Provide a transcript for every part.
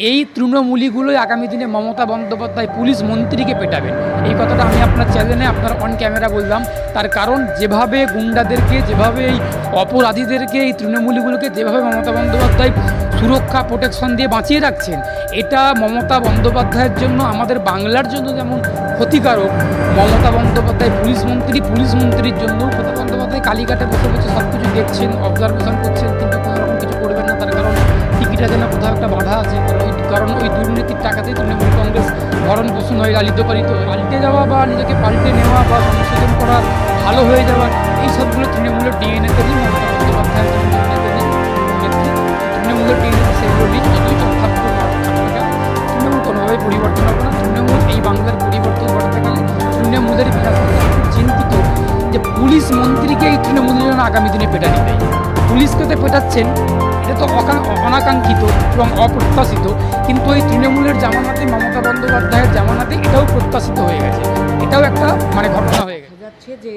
এই তৃণমূলীগুলোই আগামী দিনে মমতা বন্দ্যোপাধ্যায় পুলিশ মন্ত্রীকে পেটাবেন। এই কথাটা আমি আপনার চ্যানেলে আপনার অন ক্যামেরা বললাম। তার কারণ যেভাবে গুন্ডাদেরকে, যেভাবে এই অপরাধীদেরকে, এই তৃণমূলীগুলোকে যেভাবে মমতা বন্দ্যোপাধ্যায় সুরক্ষা প্রোটেকশন দিয়ে বাঁচিয়ে রাখছেন, এটা মমতা বন্দ্যোপাধ্যায়ের জন্য, আমাদের বাংলার জন্য যেমন ক্ষতিকারক। মমতা বন্দ্যোপাধ্যায় পুলিশ মন্ত্রীর জন্য মমতা বন্দ্যোপাধ্যায় কালীঘাটে বসে বসে সব কিছু দেখছেন, অবজারভেশন করছেন, কিন্তু কোনোরকম কিছু করবেন না। তার কারণ টিকিটা যেন কোথাও একটা বাধা আছে। কারণ ওই দুর্নীতির টাকাতেই তৃণমূল কংগ্রেস ভরণ পোষণ হয়ে লালিত পালিত। পাল্টে যাওয়া বা নিজেকে পাল্টে নেওয়া বা সংশোধন করা, ভালো হয়ে যাওয়ার, এই সবগুলো তৃণমূলের ডিএনএতে নেই। মমতা বন্দ্যোপাধ্যায়ের তৃণমূলের ডিএনএতে সেগুলো নেই। যতই তৃণমূল কোনোভাবে পরিবর্তন হবে না। তৃণমূল এই বাংলার পরিবর্তন ঘটাতে গেলে তৃণমূলের বিকাশ করতে খুব চিন্তিত যে পুলিশ মন্ত্রীকে এই তৃণমূলের জন্য আগামী দিনে পেটানি দেয়। পুলিশকে তো পেটাচ্ছেন, এটা তো অনাকাঙ্ক্ষিত এবং অপ্রত্যাশিত, কিন্তু এই তৃণমূলের জামানাতে, মমতা বন্দ্যোপাধ্যায়ের জামানাতে এটাও প্রত্যাশিত হয়ে গেছে। এটাও একটা ঘটনা হয়ে গেছে। যাচ্ছে যে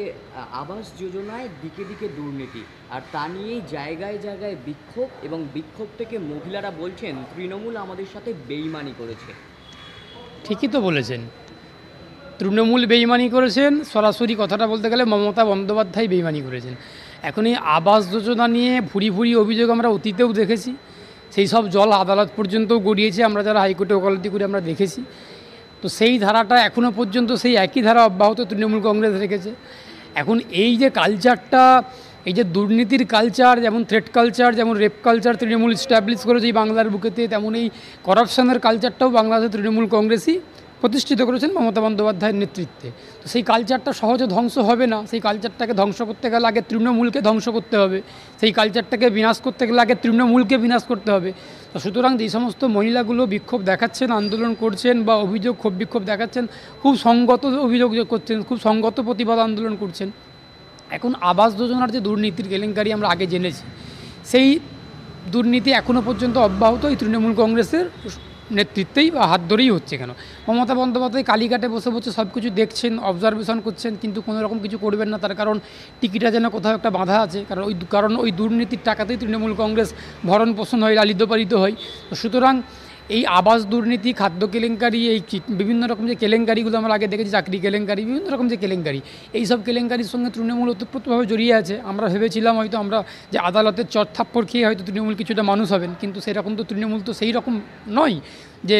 আবাস যোজনায় দিকে দিকে দুর্নীতি, আর তা নিয়েই জায়গায় জায়গায় বিক্ষোভ, এবং বিক্ষোভ থেকে মহিলারা বলছেন তৃণমূল আমাদের সাথে বেইমানি করেছে। ঠিকই তো বলেছেন, তৃণমূল বেইমানি করেছেন। সরাসরি কথাটা বলতে গেলে মমতা বন্দ্যোপাধ্যায় বেইমানি করেছেন। এখন এই আবাস যোজনা নিয়ে ভুরি ভুরি অভিযোগ আমরা অতীতেও দেখেছি। সেই সব জল আদালত পর্যন্তও গড়িয়েছে, আমরা যারা হাইকোর্টে ওকালতি করে আমরা দেখেছি। তো সেই ধারাটা এখনও পর্যন্ত সেই একই ধারা অব্যাহত তৃণমূল কংগ্রেস রেখেছে। এখন এই যে কালচারটা, এই যে দুর্নীতির কালচার, যেমন থ্রেট কালচার, যেমন রেপ কালচার তৃণমূল স্ট্যাবলিশ করেছে এই বাংলার বুকেতে, তেমন এই করাপশনের কালচারটাও বাংলাদেশের তৃণমূল কংগ্রেসই প্রতিষ্ঠিত করেছেন মমতা বন্দ্যোপাধ্যায়ের নেতৃত্বে। তো সেই কালচারটা সহজে ধ্বংস হবে না। সেই কালচারটাকে ধ্বংস করতে গেলে আগে তৃণমূলকে ধ্বংস করতে হবে। সেই কালচারটাকে বিনাশ করতে গেলে আগে তৃণমূলকে বিনাশ করতে হবে। তো সুতরাং যেই সমস্ত মহিলাগুলো বিক্ষোভ দেখাচ্ছেন, আন্দোলন করছেন বা অভিযোগ, ক্ষোভ বিক্ষোভ দেখাচ্ছেন, খুব সঙ্গত অভিযোগ করছেন, খুব সঙ্গত প্রতিবাদ আন্দোলন করছেন। এখন আবাস যোজনার যে দুর্নীতির কেলেঙ্কারি আমরা আগে জেনেছি, সেই দুর্নীতি এখনও পর্যন্ত অব্যাহত এই তৃণমূল কংগ্রেসের নেতৃত্বেই বা হাত ধরেই হচ্ছে। কেন মমতা বন্দ্যোপাধ্যায় কালীঘাটে বসে বসে সব কিছু দেখছেন, অবজারভেশন করছেন, কিন্তু কোনোরকম কিছু করবেন না। তার কারণ টিকিটা যেন কোথাও একটা বাধা আছে। কারণ ওই দুর্নীতির টাকাতেই তৃণমূল কংগ্রেস ভরণ পোষণ হয়ে লালিত পালিত হয়। তো সুতরাং এই আবাস দুর্নীতি, খাদ্য কেলেঙ্কারি, এই বিভিন্ন রকম যে কেলেঙ্কারিগুলো আমরা আগে দেখেছি, চাকরি কেলেঙ্কারি, বিভিন্ন রকম যে কেলেঙ্কারি, এই সব কেলেঙ্কারির সঙ্গে তৃণমূল ওতপ্রোতভাবে জড়িয়ে আছে। আমরা ভেবেছিলাম হয়তো আমরা যে আদালতের চট থাপ্পড় খেয়ে হয়তো তৃণমূল কিছুটা মানুষ হবেন, কিন্তু সেরকম তো তৃণমূল তো সেই রকম নয় যে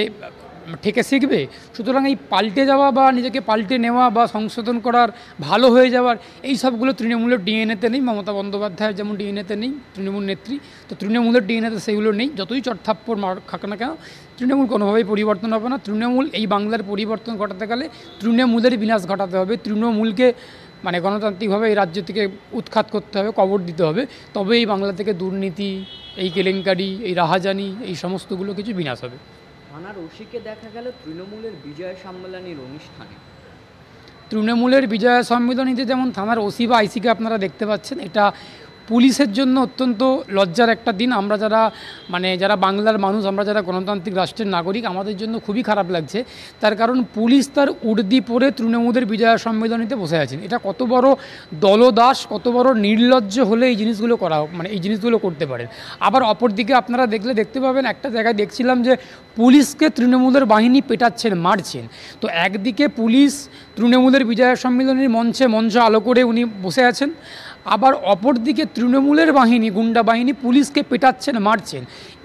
ঠেকে শিখবে। সুতরাং এই পাল্টে যাওয়া বা নিজেকে পাল্টে নেওয়া বা সংশোধন করার, ভালো হয়ে যাওয়ার, এই সবগুলো তৃণমূলের ডিএনএতে নেই। মমতা বন্দ্যোপাধ্যায়ের যেমন ডিএনএতে নেই তৃণমূল নেত্রী, তো তৃণমূলের ডিএনএতে সেগুলো নেই। যতই চটথাপ্পড় মার খাক না কেন, তৃণমূল কোনোভাবেই পরিবর্তন হবে না। তৃণমূল এই বাংলার পরিবর্তন ঘটাতে গেলে তৃণমূলের বিনাশ ঘটাতে হবে। তৃণমূলকে গণতান্ত্রিকভাবে এই রাজ্য থেকে উৎখাত করতে হবে, কবর দিতে হবে। তবে এই বাংলা থেকে দুর্নীতি, এই কেলেঙ্কারি, এই রাহাজানি, এই সমস্তগুলো কিছু বিনাশ হবে। থানার ওসিকে দেখা গেল তৃণমূলের বিজয় সম্মেলনীর অনুষ্ঠানে। তৃণমূলের বিজয় সম্মেলনীতে যেমন থানার ওসি বা আইসিকে আপনারা দেখতে পাচ্ছেন, এটা পুলিশের জন্য অত্যন্ত লজ্জার একটা দিন। আমরা যারা বাংলার মানুষ, আমরা যারা গণতান্ত্রিক রাষ্ট্রের নাগরিক, আমাদের জন্য খুবই খারাপ লাগছে। তার কারণ পুলিশ তার উর্দি পরে তৃণমূলের বিজয় সম্মেলনীতে বসে আছেন। এটা কত বড় দলদাস, কত বড় নির্লজ্জ হলে এই জিনিসগুলো করা, এই জিনিসগুলো করতে পারেন। আবার অপরদিকে আপনারা দেখতে পাবেন, একটা জায়গায় দেখছিলাম যে পুলিশকে তৃণমূলের বাহিনী পেটাচ্ছেন, মারছেন। তো একদিকে পুলিশ তৃণমূলের বিজয় সম্মেলনীর মঞ্চ আলো করে উনি বসে আছেন, আবার অপরদিকে তৃণমূলের বাহিনী, গুন্ডা বাহিনী পুলিশকে পেটাচ্ছেন, মারছেন।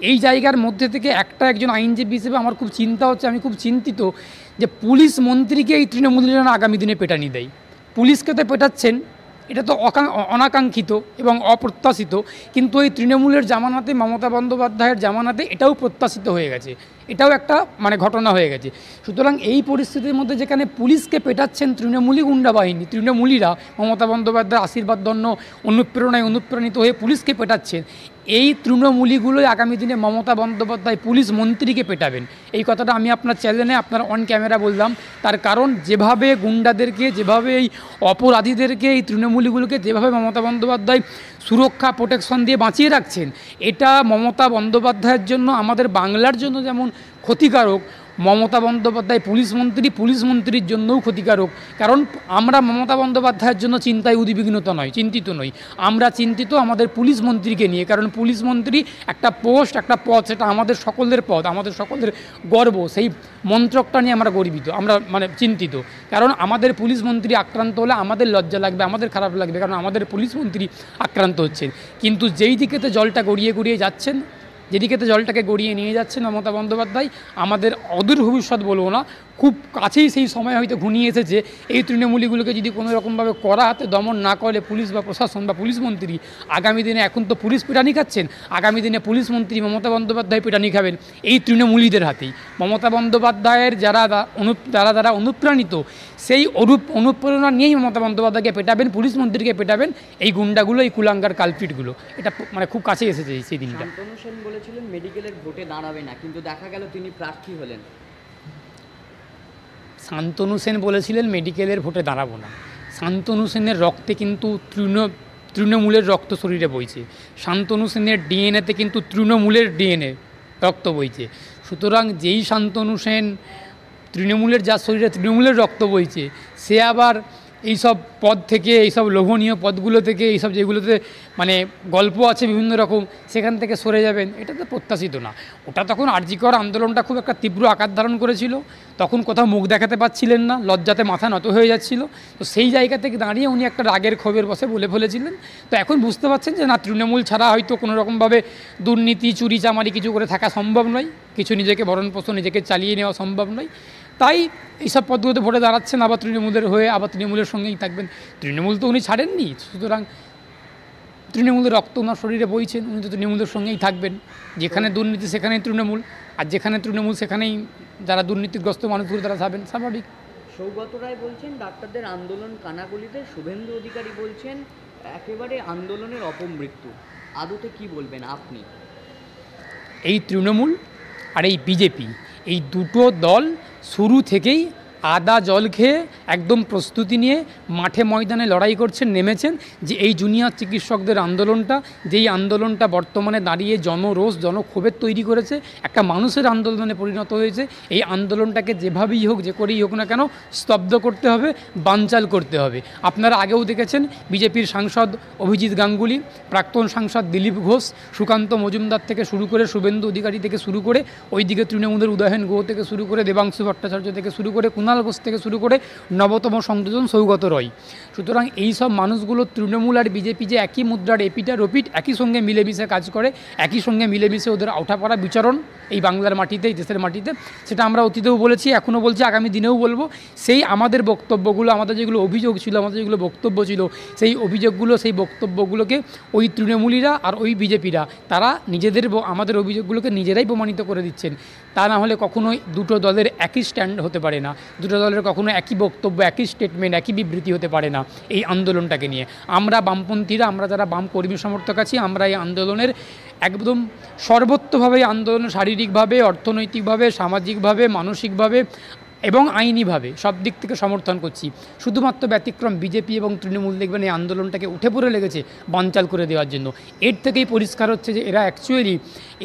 এই জায়গার মধ্যে থেকে একজন আইনজীবী হিসেবে আমার খুব চিন্তা হচ্ছে, আমি খুব চিন্তিত যে পুলিশ মন্ত্রীকে এই তৃণমূলের জন্য আগামী দিনে পেটানি দেয়। পুলিশকে তো পেটাচ্ছেন, এটা তো অনাকাঙ্ক্ষিত এবং অপ্রত্যাশিত, কিন্তু এই তৃণমূলের জামানাতে, মমতা বন্দ্যোপাধ্যায়ের জামানাতে এটাও প্রত্যাশিত হয়ে গেছে। এটাও একটা ঘটনা হয়ে গেছে। সুতরাং এই পরিস্থিতির মধ্যে যেখানে পুলিশকে পেটাচ্ছেন তৃণমূলী গুন্ডা বাহিনী, তৃণমূলীরা মমতা বন্দ্যোপাধ্যায়ের আশীর্বাদধন্য অনুপ্রেরণায় অনুপ্রাণিত হয়ে পুলিশকে পেটাচ্ছেন, এই তৃণমূলীগুলোই আগামী দিনে মমতা বন্দ্যোপাধ্যায় পুলিশ মন্ত্রীকে পেটাবেন। এই কথাটা আমি আপনার চ্যানেলে আপনার অন ক্যামেরা বললাম। তার কারণ যেভাবে গুন্ডাদেরকে, যেভাবে এই অপরাধীদেরকে, এই তৃণমূলীগুলোকে যেভাবে মমতা বন্দ্যোপাধ্যায় সুরক্ষা প্রোটেকশন দিয়ে বাঁচিয়ে রাখছেন, এটা মমতা বন্দ্যোপাধ্যায়ের জন্য, আমাদের বাংলার জন্য যেমন ক্ষতিকারক। মমতা বন্দ্যোপাধ্যায় পুলিশ মন্ত্রীর জন্যও ক্ষতিকারক। কারণ আমরা মমতা বন্দ্যোপাধ্যায়ের জন্য চিন্তিত নই, আমরা চিন্তিত আমাদের পুলিশ মন্ত্রীকে নিয়ে। কারণ পুলিশ মন্ত্রী একটা পোস্ট, একটা পদ, সেটা আমাদের সকলের পদ, আমাদের সকলের গর্ব। সেই মন্ত্রকটা নিয়ে আমরা গর্বিত, আমরা চিন্তিত। কারণ আমাদের পুলিশ মন্ত্রী আক্রান্ত হলে আমাদের লজ্জা লাগবে, আমাদের খারাপ লাগবে, কারণ আমাদের পুলিশ মন্ত্রী আক্রান্ত হচ্ছেন। কিন্তু যেই দিকেতে জলটা গড়িয়ে যাচ্ছেন, যেদিকেতে জলটাকে গড়িয়ে নিয়ে যাচ্ছেন মমতা বন্দ্যোপাধ্যায়, আমাদের অদূর ভবিষ্যৎ বলবো না, খুব কাছেই সেই সময় হয়তো ঘনিয়ে এসেছে। এই তৃণমূলীগুলোকে যদি কোনো রকমভাবে কড়া হাতে দমন না করলে পুলিশ বা প্রশাসন বা পুলিশ মন্ত্রী, আগামী দিনে এখন তো পুলিশ পিটানি খাচ্ছেন, আগামী দিনে পুলিশ মন্ত্রী মমতা বন্দ্যোপাধ্যায় পিটানি খাবেন এই তৃণমূলীদের হাতেই। মমতা বন্দ্যোপাধ্যায়ের যারা অনুপ্রাণিত, সেই অনুপ্রেরণা নিয়েই মমতা বন্দ্যোপাধ্যায়কে পেটাবেন, পুলিশ মন্ত্রীকে পেটাবেন এই গুন্ডাগুলো, এই কুলাঙ্গার কালপিটগুলো। এটা খুব কাছে এসেছে সেই দিনটা। শান্তনু সেন বলেছিলেন মেডিকেলের ভোটে দাঁড়াবে না, কিন্তু দেখা গেল তিনি প্রার্থী হলেন। শান্তনু সেন বলেছিলেন মেডিকেলের ভোটে দাঁড়াবো না। শান্তনু সেনের রক্তে কিন্তু তৃণমূলের রক্ত শরীরে বইছে। শান্তনু সেনের ডিএনএতে কিন্তু তৃণমূলের ডিএনএ রক্ত বইছে। সুতরাং যেই শান্তনু সেন তৃণমূলের, যার শরীরে তৃণমূলের রক্ত বইছে, সে আবার এইসব পদ থেকে, এইসব লোভনীয় পদগুলো থেকে, এইসব যেগুলোতে গল্প আছে বিভিন্ন রকম, সেখান থেকে সরে যাবেন, এটা তো প্রত্যাশিত না। ওটা তখন আরজিকর আন্দোলনটা খুব একটা তীব্র আকার ধারণ করেছিল, তখন কোথাও মুখ দেখাতে পারছিলেন না, লজ্জাতে মাথা নত হয়ে যাচ্ছিল। তো সেই জায়গা থেকে দাঁড়িয়ে উনি একটা রাগের ক্ষোভের বসে বলে ফেলেছিলেন। তো এখন বুঝতে পারছেন যে না, তৃণমূল ছাড়া হয়তো কোনো রকমভাবে দুর্নীতি, চুরি চামারি কিছু করে থাকা সম্ভব নয়, কিছু নিজেকে ভরণ পোষণ, নিজেকে চালিয়ে নেওয়া সম্ভব নয়। তাই এইসব পদগুলোতে ভোটে দাঁড়াচ্ছেন, আবার তৃণমূলের হয়ে, আবার তৃণমূলের সঙ্গেই থাকবেন। তৃণমূল তো উনি ছাড়েননি, সুতরাং তৃণমূলের রক্ত ওনার শরীরে বইছেন, উনি তো তৃণমূলের সঙ্গেই থাকবেন। যেখানে দুর্নীতি সেখানেই তৃণমূল, আর যেখানে তৃণমূল সেখানেই যারা দুর্নীতিগ্রস্ত মানুষগুলো তারা থাকবেন, স্বাভাবিক। সৌগত রায় বলছেন ডাক্তারদের আন্দোলন কানাগলিতে, শুভেন্দু অধিকারী বলছেন একেবারে আন্দোলনের অপমৃত্যু। আদতে কি বলবেন আপনি? এই তৃণমূল আর এই বিজেপি, এই দুটো দল শুরু থেকেই আদা জল খেয়ে একদম প্রস্তুতি নিয়ে মাঠে ময়দানে লড়াই করছেন, নেমেছেন যে এই জুনিয়র চিকিৎসকদের আন্দোলনটা, যেই আন্দোলনটা বর্তমানে দাঁড়িয়ে জনরোষ, জনক্ষোভের তৈরি করেছে, একটা মানুষের আন্দোলনে পরিণত হয়েছে। এই আন্দোলনটাকে যেভাবেই হোক, যে করেই হোক না কেন, স্তব্ধ করতে হবে, বানচাল করতে হবে। আপনারা আগেও দেখেছেন বিজেপির সাংসদ অভিজিৎ গাঙ্গুলি, প্রাক্তন সাংসদ দিলীপ ঘোষ, সুকান্ত মজুমদার থেকে শুরু করে, শুভেন্দু অধিকারী থেকে শুরু করে, ওইদিকে তৃণমূলের উদয়ন গুহ থেকে শুরু করে, দেবাংশু ভট্টাচার্য থেকে শুরু করে, কুণাল ঘোষ থেকে শুরু করে, নবতম সংযোজন সৌগত রয়। সুতরাং এই সব মানুষগুলো তৃণমূল আর বিজেপি যে একই মুদ্রার এপিটার ওপিট, একই সঙ্গে মিলেমিশে কাজ করে, একই সঙ্গে মিলেমিশে ওদের ওঠাপড়া বিচরণ এই বাংলার মাটিতে, এই দেশের মাটিতে, সেটা আমরা অতীতেও বলেছি, এখনও বলছি, আগামী দিনেও বলবো। সেই আমাদের বক্তব্যগুলো, আমাদের যেগুলো অভিযোগ ছিল, আমাদের যেগুলো বক্তব্য ছিল, সেই অভিযোগগুলো, সেই বক্তব্যগুলোকে ওই তৃণমূলীরা আর ওই বিজেপিরা তারা আমাদের অভিযোগগুলোকে নিজেরাই প্রমাণিত করে দিচ্ছেন। তা না হলে কখনোই দুটো দলের একই স্ট্যান্ড হতে পারে না, দুটো দলের কখনো একই বক্তব্য, একই স্টেটমেন্ট, একই বিবৃতি হতে পারে না এই আন্দোলনটাকে নিয়ে। আমরা বামপন্থীরা, আমরা যারা বাম কর্মী সমর্থক আছি, আমরা এই আন্দোলনের একদম সর্বত্রভাবে, আন্দোলনের শারীরিকভাবে, অর্থনৈতিকভাবে, সামাজিকভাবে, মানসিকভাবে এবং আইনিভাবে সব দিক থেকে সমর্থন করছি। শুধুমাত্র ব্যতিক্রম বিজেপি এবং তৃণমূল, দেখবেন এই আন্দোলনটাকে উঠে পড়ে লেগেছে বানচাল করে দেওয়ার জন্য। এর থেকেই পরিষ্কার হচ্ছে যে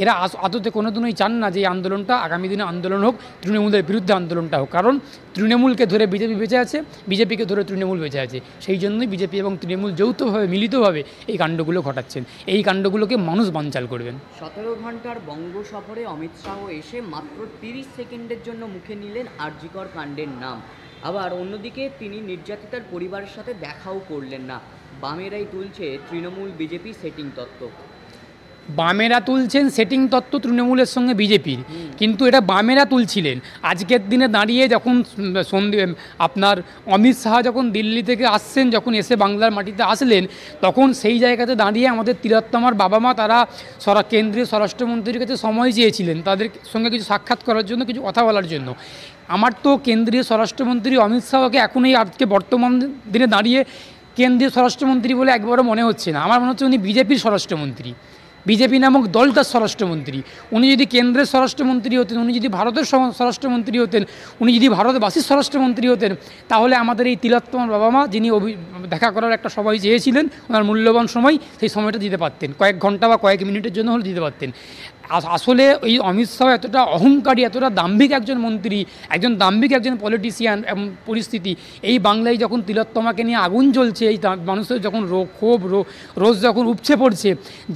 এরা আদতে কোনোদিনই চান না যে এই আন্দোলনটা আগামী দিনে আন্দোলন হোক, তৃণমূলের বিরুদ্ধে আন্দোলনটা হোক। কারণ তৃণমূলকে ধরে বিজেপি বেঁচে আছে, বিজেপিকে ধরে তৃণমূল বেঁচে আছে। সেই জন্যই বিজেপি এবং তৃণমূল যৌথভাবে, মিলিতভাবে এই কাণ্ডগুলো ঘটাচ্ছেন। এই কাণ্ডগুলোকে মানুষ বানচাল করবেন। 17 ঘন্টার বঙ্গ সফরে অমিত শাহ এসে মাত্র 30 সেকেন্ডের জন্য মুখে নিলেন আরজিকর কাণ্ডের নাম। আবার অন্যদিকে তিনি নির্যাতিতার পরিবারের সাথে দেখাও করলেন না। বামেরাই তুলছে তৃণমূল বিজেপি সেটিং তত্ত্ব। বামেরা তুলছেন সেটিং তত্ত্ব তৃণমূলের সঙ্গে বিজেপির, কিন্তু এটা বামেরা তুলছিলেন। আজকের দিনে দাঁড়িয়ে যখন আপনার অমিত শাহ যখন দিল্লি থেকে আসছেন, যখন এসে বাংলার মাটিতে আসলেন, তখন সেই জায়গাতে দাঁড়িয়ে আমাদের তিলোত্তমার বাবা মা তারা কেন্দ্রীয় স্বরাষ্ট্রমন্ত্রীর কাছে সময় চেয়েছিলেন তাদের সঙ্গে কিছু সাক্ষাৎ করার জন্য, কিছু কথা বলার জন্য। আমার তো কেন্দ্রীয় স্বরাষ্ট্রমন্ত্রী অমিত শাহকে এখনই আজকে বর্তমান দিনে দাঁড়িয়ে কেন্দ্রীয় স্বরাষ্ট্রমন্ত্রী বলে একবারও মনে হচ্ছে না। আমার মনে হচ্ছে উনি বিজেপির স্বরাষ্ট্রমন্ত্রী, বিজেপি নামক দলটার স্বরাষ্ট্রমন্ত্রী। উনি যদি কেন্দ্রের স্বরাষ্ট্রমন্ত্রী হতেন, উনি যদি ভারতের স্বরাষ্ট্রমন্ত্রী হতেন, উনি যদি ভারতবাসীর স্বরাষ্ট্রমন্ত্রী হতেন, তাহলে আমাদের এই তিলোত্তমার বাবা মা, যিনি দেখা করার একটা সময় চেয়েছিলেন, ওনার মূল্যবান সময়, সেই সময়টা দিতে পারতেন, কয়েক ঘন্টা বা কয়েক মিনিটের জন্য হলে দিতে পারতেন। আসলে এই অমিত শাহ এতটা অহংকারী, এতটা দাম্ভিক একজন মন্ত্রী, একজন দাম্ভিক একজন পলিটিশিয়ান পরিস্থিতি, এই বাংলায় যখন তিলোত্তমাকে নিয়ে আগুন জ্বলছে, এই মানুষের যখন ক্ষোভ রোজ যখন উপচে পড়ছে,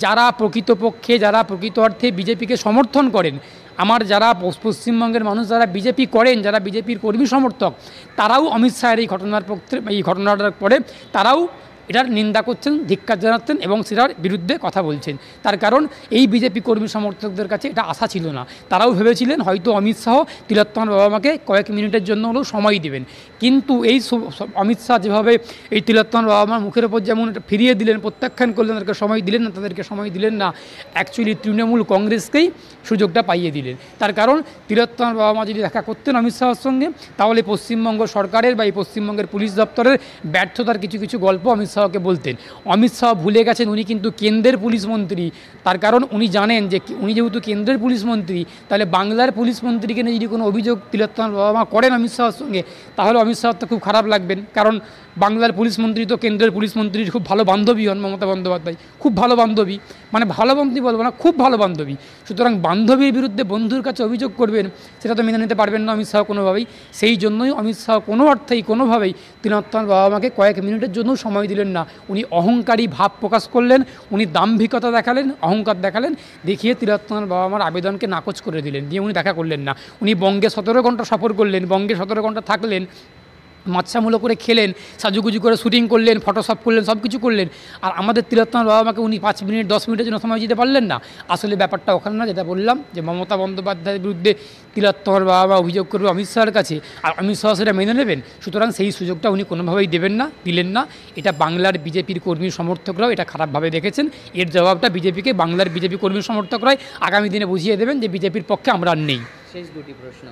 যারা প্রকৃতপক্ষে যারা প্রকৃত অর্থে বিজেপিকে সমর্থন করেন, আমার যারা পশ্চিমবঙ্গের মানুষ যারা বিজেপি করেন, যারা বিজেপির কর্মী সমর্থক, তারাও অমিত শাহের এই ঘটনাটার পরে তারাও এটার নিন্দা করছেন, ধিক্কার জানাচ্ছেন এবং সেটার বিরুদ্ধে কথা বলছেন। তার কারণ এই বিজেপি কর্মী সমর্থকদের কাছে এটা আশা ছিল না। তারাও ভেবেছিলেন হয়তো অমিত শাহ তিলোত্তমার বাবা মাকে কয়েক মিনিটের জন্য হলেও সময় দেবেন, কিন্তু এই অমিত শাহ যেভাবে এই তিলোত্তমার বাবা মার মুখের ওপর যেমন ফিরিয়ে দিলেন, প্রত্যাখ্যান করলেন, তাদেরকে সময় দিলেন না, তাদেরকে সময় দিলেন না, অ্যাকচুয়ালি তৃণমূল কংগ্রেসকেই সুযোগটা পাইয়ে দিলেন। তার কারণ তিলোত্তমার বাবা মা যদি দেখা করতেন অমিত শাহের সঙ্গে, তাহলে পশ্চিমবঙ্গ সরকারের বা এই পশ্চিমবঙ্গের পুলিশ দপ্তরের ব্যর্থতার কিছু কিছু গল্প অমিত শাহকে বলতেন। অমিত শাহ ভুলে গেছেন উনি কিন্তু কেন্দ্রের পুলিশ মন্ত্রী। তার কারণ উনি জানেন যে উনি যেহেতু কেন্দ্রের পুলিশ মন্ত্রী, তাহলে বাংলার পুলিশ মন্ত্রীকে নিয়ে যদি কোনো অভিযোগ তিলোত্তমার বাবা মা করেন অমিত শাহের সঙ্গে, তাহলে অমিত শাহ তো খুব খারাপ লাগবেন। কারণ বাংলার পুলিশ মন্ত্রী তো কেন্দ্রের পুলিশ মন্ত্রীর খুব ভালো বান্ধবী হন মমতা বন্দ্যোপাধ্যায়, খুব ভালো বান্ধবী, মানে ভালো বান্ধবী বলবো না, খুব ভালো বান্ধবী। সুতরাং বান্ধবীর বিরুদ্ধে বন্ধুর কাছে অভিযোগ করবেন, সেটা তো মেনে নিতে পারবেন না অমিত শাহ কোনোভাবেই। সেই জন্যই অমিত শাহ কোনো অর্থেই কোনোভাবেই তিলোত্তমার বাবা মাকে কয়েক মিনিটের জন্যও সময় দিলেন না। উনি অহংকারী ভাব প্রকাশ করলেন, উনি দাম্ভিকতা দেখালেন, অহংকার দেখালেন, দেখিয়ে তিলোত্তমার বাবা মার আবেদনকে নাকচ করে দিলেন, দিয়ে উনি দেখা করলেন না। উনি বঙ্গে 17 ঘন্টা সফর করলেন, বঙ্গে 17 ঘন্টা থাকলেন, মাচ্ছামূলো করে খেলেন, সাজুগুজু করে শুটিং করলেন, ফটোশপ করলেন, সব কিছু করলেন, আর আমাদের তিলোত্তমার বাবা মাকে উনি 5 মিনিট 10 মিনিটের জন্য সময় দিতে পারলেন না। আসলে ব্যাপারটা ওখানে না, যেটা বললাম যে মমতা বন্দ্যোপাধ্যায়ের বিরুদ্ধে তিলোত্তমার বাবা মা অভিযোগ করবে অমিত শাহের কাছে, আর অমিত শাহ সেটা মেনে নেবেন। সুতরাং সেই সুযোগটা উনি কোনোভাবেই দেবেন না, দিলেন না। এটা বাংলার বিজেপির কর্মী সমর্থকরাও এটা খারাপভাবে দেখেছেন। এর জবাবটা বিজেপিকে, বাংলার বিজেপি কর্মী সমর্থকরাই আগামী দিনে বুঝিয়ে দেবেন যে বিজেপির পক্ষে আমরা আর নেই। শেষ দুটি প্রশ্ন।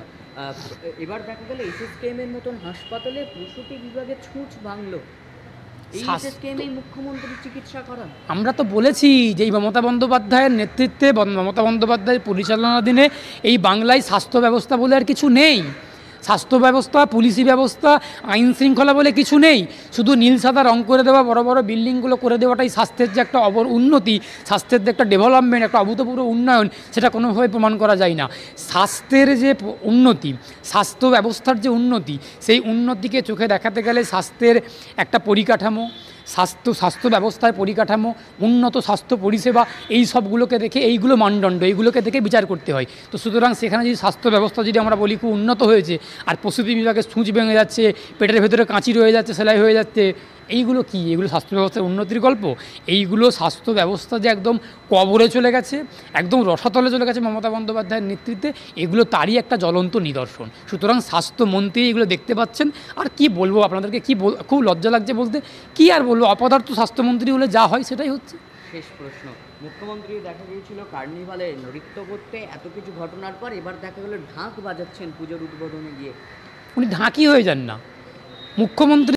এবার দেখা গেল এসএসকেএমের মতন হাসপাতালে প্রসূতি বিভাগে ছুঁচ ভাঙলো, এই এসএসকেএমেই মুখ্যমন্ত্রী চিকিৎসা করান। আমরা তো বলেছি যে এই মমতা বন্দ্যোপাধ্যায়ের নেতৃত্বে, মমতা বন্দ্যোপাধ্যায়ের পরিচালনাধীনে এই বাংলায় স্বাস্থ্য ব্যবস্থা বলে আর কিছু নেই। স্বাস্থ্য ব্যবস্থা, পুলিশি ব্যবস্থা, আইন শৃঙ্খলা বলে কিছু নেই। শুধু নীল সাদা রং করে দেওয়া, বড় বড় বিল্ডিংগুলো করে দেওয়াটাই স্বাস্থ্যের যে একটা উন্নতি, স্বাস্থ্যের যে একটা ডেভেলপমেন্ট, একটা অভূতপূর্ব উন্নয়ন, সেটা কোনোভাবে প্রমাণ করা যায় না। স্বাস্থ্যের যে উন্নতি, স্বাস্থ্য ব্যবস্থার যে উন্নতি, সেই উন্নতিকে চোখে দেখাতে গেলে স্বাস্থ্যের একটা পরিকাঠামো, স্বাস্থ্য ব্যবস্থায় পরিকাঠামো, উন্নত স্বাস্থ্য পরিষেবা, এই সবগুলোকে দেখে, এইগুলো মানদণ্ড, এইগুলোকে দেখে বিচার করতে হয়। তো সুতরাং সেখানে যদি স্বাস্থ্য ব্যবস্থা যদি আমরা বলি খুব উন্নত হয়েছে, আর প্রসূতি বিভাগে ছুঁচ ভেঙে যাচ্ছে, পেটের ভেতরে কাঁচি রয়ে যাচ্ছে, সেলাই হয়ে যাচ্ছে, এইগুলো কি? এগুলো স্বাস্থ্য ব্যবস্থার উন্নতির গল্প? এইগুলো স্বাস্থ্য ব্যবস্থা যে একদম কবরে চলে গেছে, একদম রসাতলে চলে গেছে মমতা বন্দ্যোপাধ্যায়ের নেতৃত্বে, এগুলো তারই একটা জ্বলন্ত নিদর্শন। সুতরাং স্বাস্থ্যমন্ত্রী এগুলো দেখতে পাচ্ছেন। আর কি বলবো আপনাদেরকে, খুব লজ্জা লাগছে বলতে, কি আর বলবো, অপদার্থ স্বাস্থ্যমন্ত্রী হলে যা হয় সেটাই হচ্ছে। শেষ প্রশ্ন। মুখ্যমন্ত্রী দেখা গিয়েছিল কার্নিভালে নৃত্য করতে, এত কিছু ঘটনার পর এবার দেখা গেল ঢাক বাজাচ্ছেন পুজোর উদ্বোধনে গিয়ে। উনি ঢাকি হয়ে যান না, মুখ্যমন্ত্রী